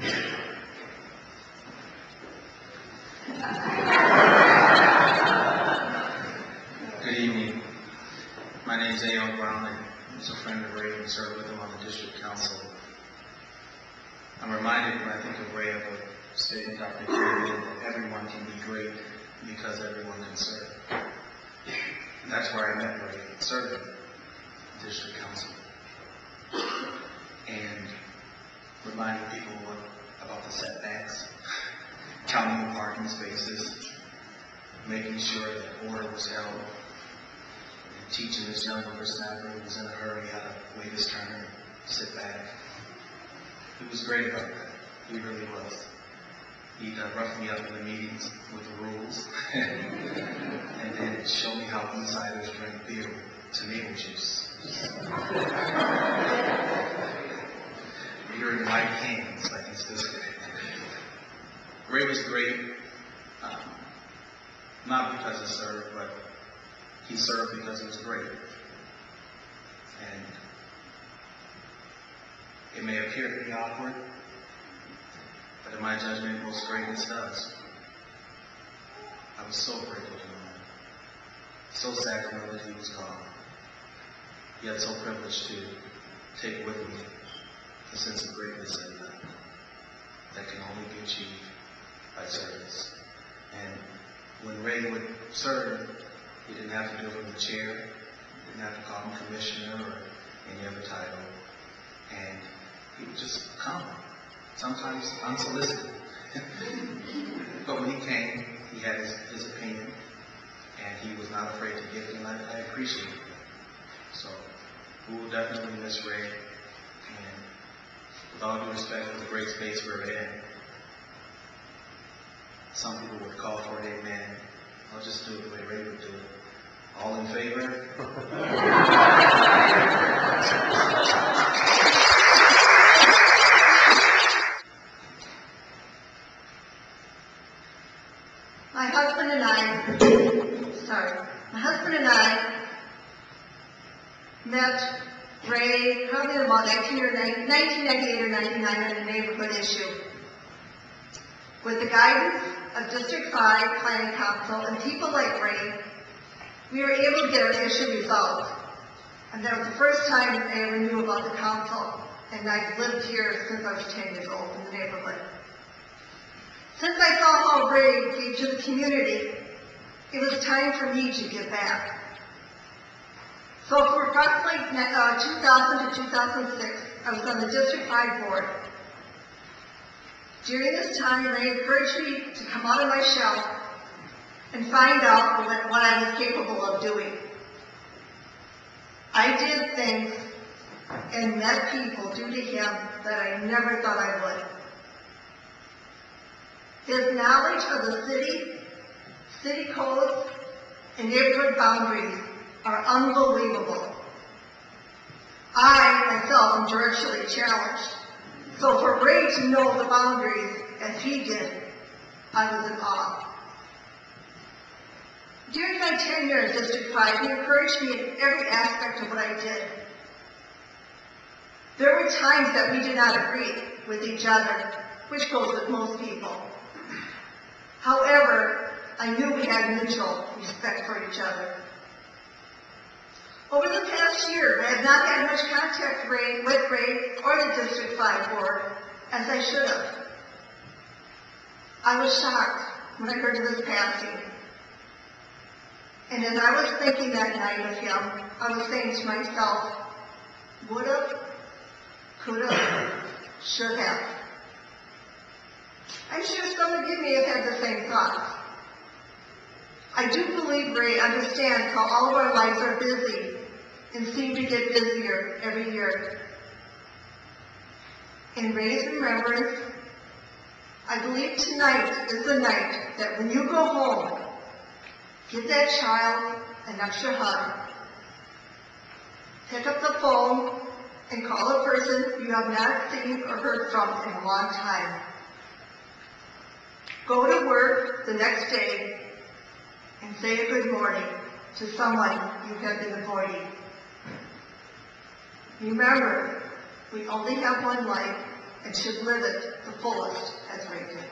Good evening. My name is A.L. Brown, and I was a friend of Ray and served with him on the district council. I'm reminded when I think of Ray of a statement Dr. King made that everyone can be great because everyone can serve. And that's where I met Ray, serving the district council. And reminding people about the setbacks, counting the parking spaces, making sure that order was held, and teaching this young whippersnapper who was in a hurry how to wait his turn, sit back. He was great about that. He really was. He'd rough me up in the meetings with the rules, and then show me how insiders drink beer with tomato juice. You're in light hands, like he's this guy. Ray was great, not because he served, but he served because he was great. And it may appear to be awkward, but in my judgment, most greatness does. I was so grateful to him, so sacramental that he was gone, yet so privileged to take with me the sense of greatness that can only be achieved by service. And when Ray would serve, he didn't have to do it from the chair, he didn't have to call him commissioner or any other title, and he would just come, sometimes unsolicited. But when he came, he had his opinion, and he was not afraid to give it, and I appreciate it. So we will definitely miss Ray, and with all due respect for the great space we're in, some people would call for it amen. I'll just do it the way Ray would do it. All in favor? My husband and I met Ray probably about 1998 or 99 on a neighborhood issue. With the guidance of District 5 Planning Council and people like Ray, we were able to get our issue resolved. And that was the first time I ever knew about the council, and I've lived here since I was 10 years old in the neighborhood. Since I saw how Ray gave to the community, it was time for me to give back. So for approximately 2000 to 2006, I was on the District 5 board. During this time, Ray encouraged me to come out of my shell and find out what I was capable of doing. I did things and met people due to him that I never thought I would. His knowledge of the city codes, and neighborhood boundaries are unbelievable. I, myself, am directionally challenged. So for Ray to know the boundaries as he did, I was in awe. During my tenure in District 5, he encouraged me in every aspect of what I did. There were times that we did not agree with each other, which goes with most people. However, I knew we had mutual respect for each other. Over the past year, I have not had much contact with Ray or the District 5 board as I should have. I was shocked when I heard of his passing. And as I was thinking that night of him, I was saying to myself, would have, could have, should have. I'm sure some of you may have had the same thoughts. I do believe Ray understands how all of our lives are busy and seem to get busier every year. In Ray's remembrance, I believe tonight is the night that when you go home, give that child an extra hug, pick up the phone, and call a person you have not seen or heard from in a long time. Go to work the next day and say a good morning to someone you have been avoiding. Remember, we only have one life, and should live it the fullest as Ray did.